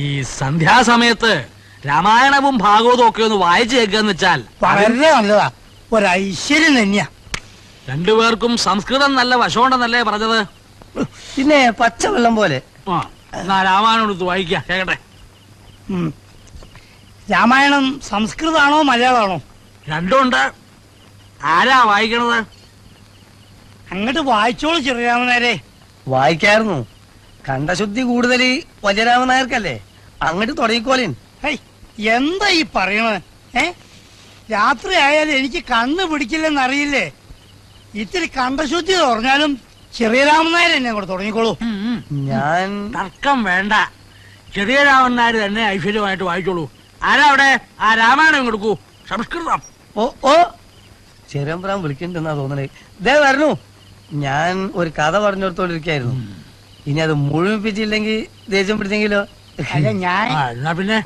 ഈ സന്ധ്യാസമയത്ത് രാമായണവും ഭാഗവതവും ഒക്കെ ഒന്ന് വായിച്ചു കേൾക്കാന്ന് വെച്ചാൽ വളരെ നല്ലതാ, ഒരു ഐശ്വര്യം തന്നെയാ. രണ്ടുപേർക്കും സംസ്കൃതം നല്ല വശമുണ്ടെന്നല്ലേ പറഞ്ഞത്? പിന്നെ പച്ചവെള്ളം പോലെ. എന്നാ രാമായണം എടുത്ത് വായിക്കാം, കേക്കട്ടെ. രാമായണം സംസ്കൃതാണോ മലയാളമാണോ? രണ്ടുണ്ട്. ആരാ വായിക്കണത്? അങ്ങോട്ട് വായിച്ചോളൂ ചെറിയാമനാരെ. വായിക്കായിരുന്നു. കണ്ടശുദ്ധി കൂടുതൽ വലിയരാമൻ നായർക്കല്ലേ, അങ്ങോട്ട് തുടങ്ങിക്കോളിൻ. എന്താ ഈ പറയണത്? രാത്രി ആയാലും എനിക്ക് കണ്ണ് പിടിക്കില്ലെന്നറിയില്ലേ? ഇത്തിരി കണ്ടശുദ്ധി പറഞ്ഞാലും ചെറിയ രാമൻ നായർ എന്നെ കൂടെ തുടങ്ങിക്കോളൂ. ഞാൻ തർക്കം വേണ്ട, ചെറിയ രാമൻ നായർ തന്നെ ഐശ്വര്യമായിട്ട് വായിച്ചോളൂ. ആരാ അവിടെ? ആ രാമായണം കൊടുക്കൂ, സംസ്കൃതം. ഓ ചെറിയമ്പ്രാൻ വിളിക്കണ്ടെന്നാ തോന്നണേ. ഇതേ വരണു. ഞാൻ ഒരു കഥ പറഞ്ഞോടത്തോണ്ടിരിക്കായിരുന്നു. ഇനി അത് മുഴുമിപ്പിച്ചില്ലെങ്കിൽ ദേഷ്യം പിടിച്ചെങ്കിലോ? അല്ല ഞാൻ എന്നാ പിന്നെ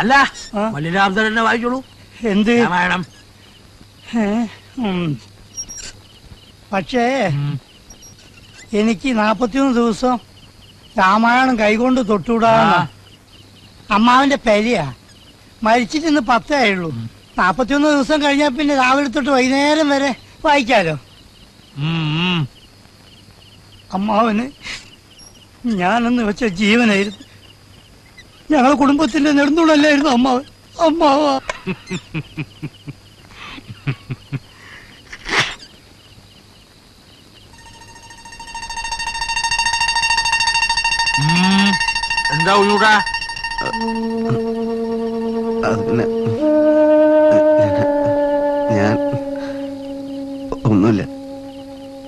അല്ല വലിയരാമൻ തന്നെ വായിച്ചോളൂ. എന്ത് രാമായണം? പക്ഷേ എനിക്ക് 41 ദിവസം രാമായണം കൈകൊണ്ട് തൊട്ടുവിടാന്ന അമ്മാവിന്റെ പെരിയാ. മരിച്ചിട്ട് ഇന്ന് 10 ആയുള്ളൂ. 41 ദിവസം കഴിഞ്ഞാൽ പിന്നെ രാവിലെ തൊട്ട് വൈകുന്നേരം വരെ വായിക്കാലോ. അമ്മാവന് ഞാനെന്ന് വെച്ച ജീവനായിരുന്നു. ഞങ്ങളുടെ കുടുംബത്തിന്റെ നെടുന്തൂണല്ലായിരുന്നു അമ്മാവൻ. അമ്മാവാ എന്താ ഉള്ളൂടാ? പിന്നെ ഞാൻ ഒന്നുമില്ല.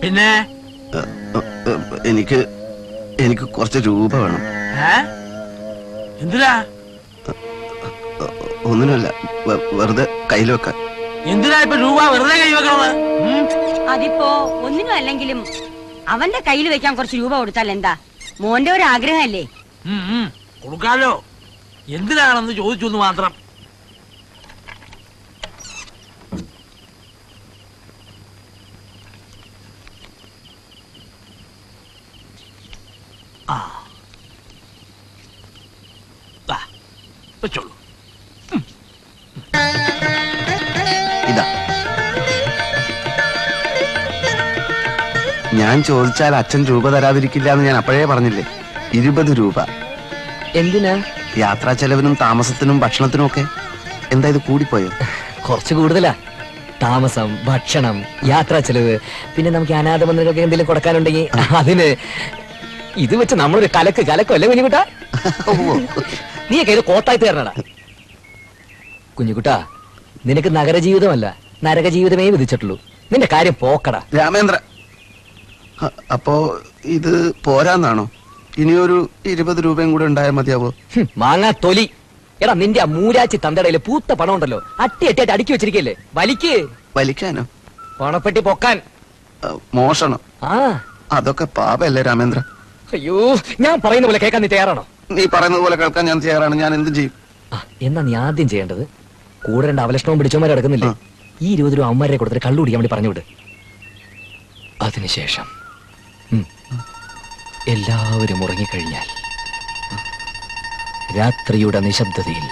പിന്നെ എനിക്ക് കുറച്ച് രൂപ വേണം. എന്തിനാ? ഒന്നിനുമല്ല, വെറുതെ കയ്യിൽ വെക്കാൻ. എന്തിനാ ഇപ്പൊ രൂപ വെറുതെ കൈ വെക്കണത്? അതിപ്പോ ഒന്നിനും അല്ലെങ്കിലും അവന്റെ കയ്യിൽ വെക്കാൻ കുറച്ച് രൂപ കൊടുത്താൽ എന്താ? മോന്റെ ഒരു ആഗ്രഹമല്ലേ? കൊടുക്കാലോ. എന്തിനാണെന്ന് ചോദിച്ചു മാത്രം. വെച്ചോളൂ. ഇതാ, ഞാൻ ചോദിച്ചാൽ അച്ഛൻ രൂപ തരാതിരിക്കില്ല എന്ന് ഞാൻ അപ്പോഴേ പറഞ്ഞില്ലേ. 20 രൂപ. എന്തിനാ? യാത്രാ ചെലവിനും താമസത്തിനും ഭക്ഷണത്തിനും ഒക്കെ. എന്താ ഇത് കൂടിപ്പോയോ? കുറച്ച് കൂടുതലാ. താമസം, ഭക്ഷണം, യാത്രാ ചെലവ്, പിന്നെ നമുക്ക് അനാഥ മന്ദിരങ്ങൾക്ക് എന്തെങ്കിലും കൊടുക്കാനുണ്ടെങ്കിൽ അതിന്. ഇത് വെച്ച് നമ്മളൊരു കലക്കോ അല്ലേ കുഞ്ഞുകുട്ടാ? നീയൊക്കെ ഇത് കോത്തായി തീർന്നടാ. കുഞ്ഞുകുട്ടാ, നിനക്ക് നഗരജീവിതമല്ല നരകജീവിതമേ വിധിച്ചിട്ടുള്ളൂ. നിന്റെ കാര്യം പോക്കടാ. രാമേന്ദ്ര, അപ്പോ ഇത് പോരാന്നാണോ? ഇനിയൊരു 20 രൂപയും കൂടെ ഉണ്ടായാൽ മതിയാവോ? മാങ്ങാ തൊലി. എടാ, നിന്റെ ആ മൂരാച്ചി തന്തടയില് പൂത്ത പണം ഉണ്ടല്ലോ, അട്ടിയായിട്ട് അടുക്കി വെച്ചിരിക്കല്ലേ? വലിക്കാനോ? പണപ്പെട്ടി പൊക്കാൻ. മോഷണം? അതൊക്കെ പാപല്ലേ രാമേന്ദ്ര? അയ്യോ, ഞാൻ പറയുന്ന പോലെ കേൾക്കാൻ നീ തയ്യാറാണോ? നീ പറയുന്നത് പോലെ കേൾക്കാൻ ഞാൻ തയ്യാറാണ്. ഞാൻ എന്ത് ചെയ്യും? എന്നാ നീ ആദ്യം ചെയ്യേണ്ടത്, കൂടെ 2 അവലക്ഷണവും പിടിച്ചോമാരെ കിടക്കുന്നില്ലേ, ഈ 20 രൂപ അമ്മമാരെ കൊടുത്തിട്ട് കള്ളു കുടിക്കാൻ വേണ്ടി പറഞ്ഞുവിട്. അതിനുശേഷം എല്ലാവരും ഉറങ്ങിക്കഴിഞ്ഞാൽ രാത്രിയുടെ നിശബ്ദതയിൽ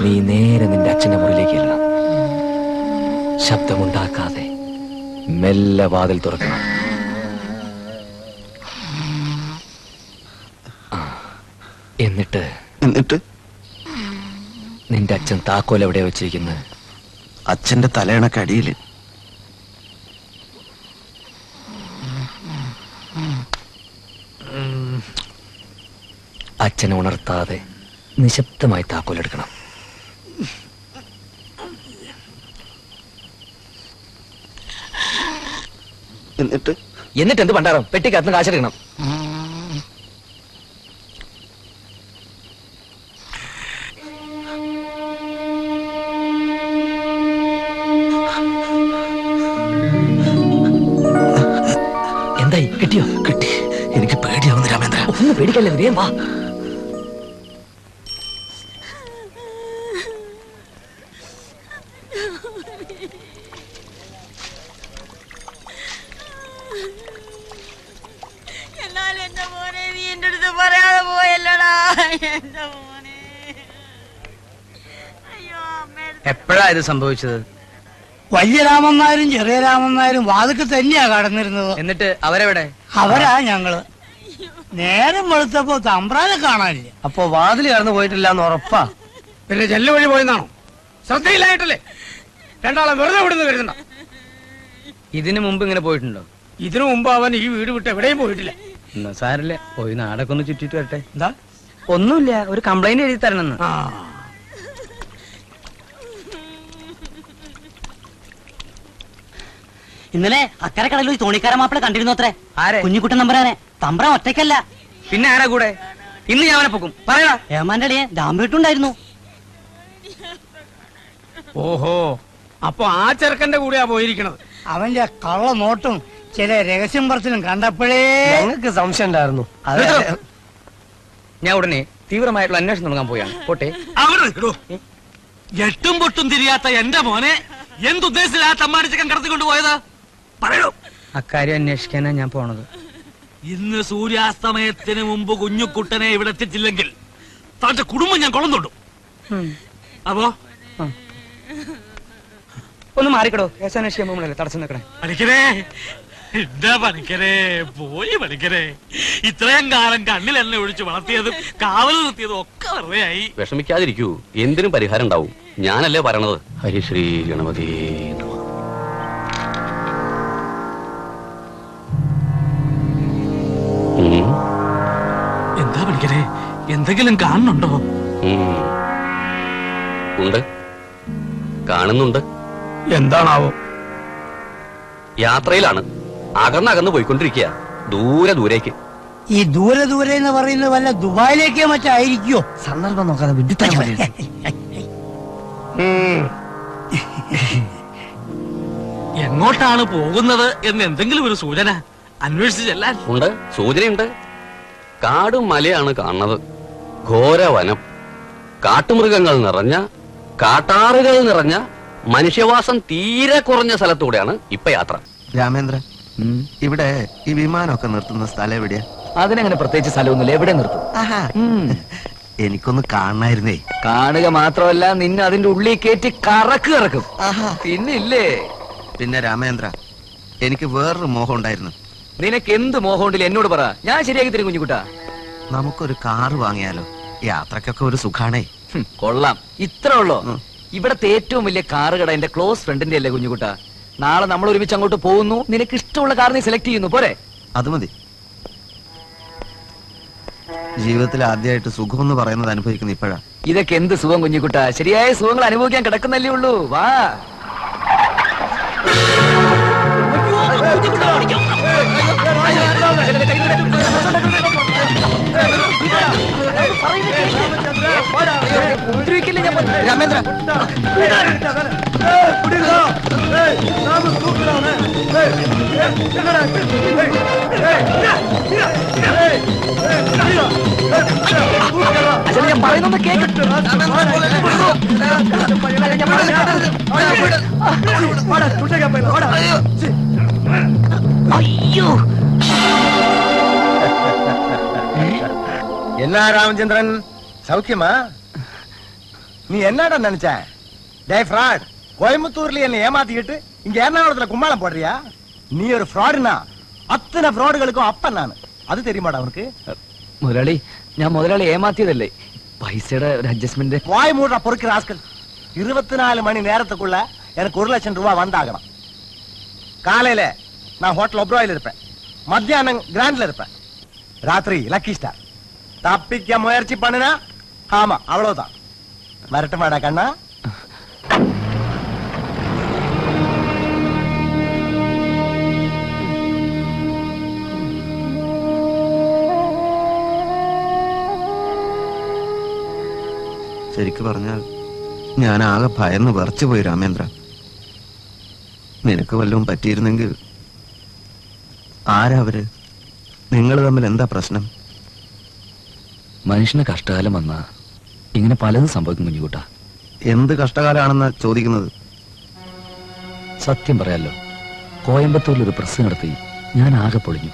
നീ നേരെ നിന്റെ അച്ഛന്റെ മുറിയിലേക്ക് എല്ലാം ശബ്ദമുണ്ടാക്കാതെ മെല്ലെ വാതിൽ തുറക്കണം. എന്നിട്ട് നിന്റെ അച്ഛൻ താക്കോൽ എവിടെയാ വെച്ചിരിക്കുന്നത്? അച്ഛന്റെ തലയണക്കടിയില്. അച്ഛനെ ഉണർത്താതെ നിശബ്ദമായി താക്കോലെടുക്കണം. എന്നിട്ട് എന്ത് പണ്ടാരം? പെട്ടിക്കകത്ത് കാശെടുക്കണം. എന്തായി, കിട്ടിയോ? കിട്ടി. എനിക്ക് പേടിയാവുന്നു രാമേന്ദ്ര. ഒന്ന് പേടിക്കല്ലേ, വേഗം വാ. എന്നാൽ എന്റെ മോനെ നീ എന്റെ അടുത്ത് പറയാതെ പോയല്ലടാ. എന്റെ മോനെ. അയ്യോ അമ്മേ. എപ്പോഴാ ഇത് സംഭവിച്ചത്? വലിയ രാമൻ നായരും ചെറിയ രാമൻ നായരും വാതിക്ക് തന്നെയാ കടന്നിരുന്നത്. എന്നിട്ട് അവരെവിടെ? അവരാ ഞങ്ങള്. നേരം വെളുത്തപ്പോ തമ്പ്രാനെ കാണാനില്ല. അപ്പൊ വാതിൽ കടന്നു പോയിട്ടില്ല എന്ന് ഉറപ്പാ? പിന്നെ ജെല്ല് വഴി പോയെന്നാണോ? ശ്രദ്ധയില്ലായിട്ടല്ലേ? രണ്ടാളെ വെറുതെ വിടുന്നു കരുതണ്ട. ഇതിനു മുമ്പ് ഇങ്ങനെ പോയിട്ടുണ്ടോ? ഇതിനു മുമ്പ് അവൻ ഈ വീട് വിട്ട് എവിടെയും പോയിട്ടില്ല. എന്നാ സാരില്ല, പോയി നാടൊക്കെ ഒന്ന് ചുറ്റിട്ട് വരട്ടെ. എന്താ? ഒന്നുമില്ല, ഒരു കംപ്ലൈന്റ് എഴുതി തരണമെന്ന്. ആ ഇന്നലെ അക്കരെ കടലിൽ തോണിക്കാര മാപ്പിള കണ്ടിരുന്നു അത്രേ. ആരെ? കുഞ്ഞിക്കുട്ടൻ നമ്പരാനെ. തമ്പ്രാൻ ഒറ്റയ്ക്കല്ല, പിന്നെ ആരാ കൂടെ? ഇന്ന് ഞാൻ അവനെ പൊക്കും. പറയടാ. ഏമാന്റെ അളിയെ ദാമ്പീട്ടുണ്ടായിരുന്നു. ഓഹോ, അപ്പൊ ആ ചെറുക്കന്റെ കൂടെയാ പോയിരിക്കണത്. അവന്റെ കള്ള നോട്ടും ചില രഹസ്യം പറച്ചിലും കണ്ടപ്പോഴേ ഞങ്ങൾക്ക് സംശയം ഉണ്ടായിരുന്നു. ഞാൻ ഉടനെ തീവ്രമായിട്ടുള്ള അന്വേഷണം തുടങ്ങാൻ പോയാണ്. പോട്ടെ. അവിടെ നിൽക്കണോ? എട്ടും പൊട്ടും തിരിയാത്ത എന്റെ മോനെ എന്തുദ്ദേശിച്ചാ തമ്മാടിച്ചക്കൻ കടത്തിക്കൊണ്ട് പോയത്? പറയൂ. അക്കാര്യം അന്വേഷിക്കാനാ ഞാൻ പോണത്. ഇന്ന് സൂര്യാസ്തമയത്തിന് മുമ്പ് കുഞ്ഞുകുട്ടനെ ഇവിടെ എത്തിച്ചില്ലെങ്കിൽ തന്റെ കുടുംബം ഞാൻ കൊളം തൊടും. അപ്പോ ഒന്ന് മാറിക്കടോ. കേസന്വേഷിക്കാൻ പോകുമ്പോഴല്ലേ തടസ്സം നിൽക്കണേ. പണിക്കരേ, എന്താ പണിക്കരേ, പോയി പണിക്കരേ. ഇത്രയും കാലം കണ്ണിൽ എണ്ണ ഒഴിച്ച് വളർത്തിയതും കാവൽ നിർത്തിയതും ഒക്കെ വെറുതെ ആയി. വിഷമിക്കാതിരിക്കൂ, എന്തിനും പരിഹാരം ഉണ്ടാവും. ഞാനല്ലേ പറയണത്. ഹരിശ്രീ ഗണപതി. എന്താ പണിക്കരേ, എന്തെങ്കിലും കാണുന്നുണ്ടോ? ഉണ്ട്, കാണുന്നുണ്ട്. എന്താണാവോ? യാത്രയിലാണ്, അകന്നകന്ന് പോയിക്കൊണ്ടിരിക്കുക, ദൂരെ ദൂരേക്ക്. ഈ ദൂരെ ദൂരെ എന്ന് പറയുന്നത് വല്ല ദുബായിലേക്കോ മറ്റായിരിക്കോ? സന്ദർഭം നോക്കാതെ വിഡിത്തരം പറയരുത്. എങ്ങോട്ടാണ് പോകുന്നത് എന്ന് എന്തെങ്കിലും ഒരു സൂചന അന്വേഷിച്ച് ചെല്ലാൻ. ഉണ്ട്, സൂചനയുണ്ട്. കാടും മലയാണ് കാണുന്നത്. ഘോരവനം, കാട്ടുമൃഗങ്ങൾ നിറഞ്ഞ, കാട്ടാറുകൾ നിറഞ്ഞ, മനുഷ്യവാസം തീരെ കുറഞ്ഞ സ്ഥലത്തൂടെയാണ് ഇപ്പൊ യാത്ര. രാമേന്ദ്ര, ഇവിടെ ഈ വിമാനമൊക്കെ നിർത്തുന്ന സ്ഥലം എവിടെയാ? അതിനങ്ങനെ പ്രത്യേകിച്ച് സ്ഥലമൊന്നുമില്ല, എവിടെ നിർത്തും. എനിക്കൊന്ന് കാണണായിരുന്നേ. കാണുക മാത്രമല്ല, നിന്നെ അതിന്റെ ഉള്ളിൽ കയറ്റി കറക്കും. പിന്നില്ലേ? പിന്നെ രാമേന്ദ്ര, എനിക്ക് വേറൊരു മോഹം ഉണ്ടായിരുന്നു. നിനക്ക് എന്ത് മോഹം ഉണ്ടല്ലോ എന്നോട് പറ, ഞാൻ ശരിയാക്കി തരും കുഞ്ഞുകുട്ടാ. നമുക്കൊരു കാറ് വാങ്ങിയാലോ? യാത്രക്കൊക്കെ ഒരു സുഖാണേ. കൊള്ളാം. ഇത്ര ഉള്ളോ? ഇവിടത്തെ ഏറ്റവും വലിയ കാറ് കട എന്റെ ക്ലോസ് ഫ്രണ്ടിന്റെ അല്ലേ കുഞ്ഞുകുട്ടാ. നാളെ നമ്മൾ ഒരുമിച്ച് അങ്ങോട്ട് പോകുന്നു. നിനക്ക് ഇഷ്ടമുള്ള കാർ നീ സെലക്ട് ചെയ്യുന്നു, പോരെ? അത് മതി. ജീവിതത്തിൽ ആദ്യമായിട്ട് സുഖം എന്ന് പറയുന്നത് അനുഭവിക്കുന്ന ഇപ്പോഴാ. ഇതൊക്കെ എന്ത് സുഖം കുഞ്ഞുകുട്ടാ, ശരിയായ സുഖങ്ങൾ അനുഭവിക്കാൻ കിടക്കുന്നല്ലേ ഉള്ളൂ. വാ. രാമേന്ദ്ര, അച്ഛൻ ഞാൻ പറയുന്നൊന്ന് കേക്ക്. അയ്യോ, என்ன ராமச்சந்திரன், சௌக்கியமா? நீ என்னடா நினைச்ச? டே ஃப்ராட், கோயம்புத்தூர்ல என்ன ஏமாத்திக்கிட்டு இங்க எர்ணாகுளத்துல கும்மாளம் போடுறியா? நீ ஒரு ஃப்ராடுனா அத்தனை ஃப்ராடுகளுக்கும் அப்பன் நான். அது தெரியுமாடா உனக்கு? മുതലാളി, ഞാൻ മുതലാളി ഏമാത്തിയതല്ലേ. പൈസയുടെ ഒരു അഡ്ജസ്റ്റ്മെന്റ്. வாய் மூடுற பொறுக்கிற ஆஸ்கள். 24 மணி நேரத்துக்குள்ள எனக்கு 1 லட்சம் ரூபாய் வந்தாகணும். காலையில நான் ஹோட்டல் ஒப்ராயில் இருப்பேன், மத்தியானம் கிராண்ட்ல இருப்பேன், ராத்திரி லக்கி ஸ்டார். தப்பிக்க முயற்சி பண்ணுனா ஆமா அவ்வளவுதான். வரட்டுமாடா கண்ணா? ശരിക്കു പറഞ്ഞാൽ ഞാൻ ആകെ ഭയന്ന് വിറച്ചു പോയി രാമേന്ദ്ര. നിനക്ക് വല്ലതും പറ്റിയിരുന്നെങ്കിൽ. ആരാ അവര്? നിങ്ങൾ തമ്മിൽ എന്താ പ്രശ്നം? മനുഷ്യന് കഷ്ടകാലം വന്നാ ഇങ്ങനെ പലതും സംഭവിക്കും കുഞ്ഞുകുട്ടാ. എന്ത് കഷ്ടകാലാണെന്നാ ചോദിക്കുന്നത്? സത്യം പറയാലോ, കോയമ്പത്തൂരിൽ ഒരു പ്രസ് നടത്തി ഞാൻ ആകെ പൊളിഞ്ഞു.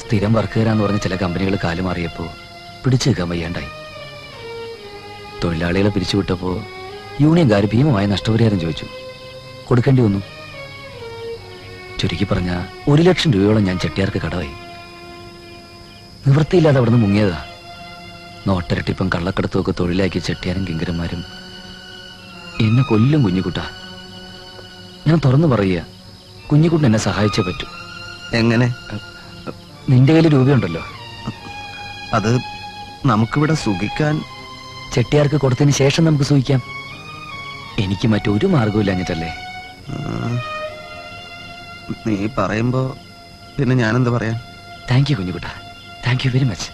സ്ഥിരം വർക്കുകാരാന്ന് പറഞ്ഞ ചില കമ്പനികൾ കാലുമാറിയപ്പോ പിടിച്ചു നിൽക്കാൻ വയ്യാണ്ടായി. തൊഴിലാളികളെ പിരിച്ചുവിട്ടപ്പോ യൂണിയൻകാർ ഭീമമായ നഷ്ടപരിഹാരം ചോദിച്ചു. കൊടുക്കേണ്ടി വന്നു. ചുരുക്കി പറഞ്ഞ 1 ലക്ഷം രൂപയോളം ഞാൻ ചെട്ടിയാർക്ക് കടവായി. നിവൃത്തിയില്ലാതെ അവിടെ നിന്ന് മുങ്ങിയതാ. നോട്ടരട്ടിപ്പം കള്ളക്കടത്തും ഒക്കെ തൊഴിലാക്കിയ ചെട്ടിയാരും കിങ്കരന്മാരും എന്നെ കൊല്ലും. കുഞ്ഞിക്കുട്ട, ഞാൻ തുറന്നു പറയുക, കുഞ്ഞിക്കുട്ടൻ എന്നെ സഹായിച്ചേ പറ്റൂ. എങ്ങനെ? നിന്റെ കയ്യിൽ രൂപയുണ്ടല്ലോ, അത് നമുക്കിവിടെ സുഖിക്കാൻ. ചെട്ടിയാർക്ക് കൊടുത്തതിന് ശേഷം നമുക്ക് സൂഹിക്കാം. എനിക്ക് മറ്റൊരു മാർഗവും ഇല്ലഞ്ഞിട്ടല്ലേ. നീ പറയുമ്പോ പിന്നെ ഞാനെന്താ പറയാ? താങ്ക് യു കുഞ്ഞുകുട്ട, താങ്ക് യു വെരി മച്ച്.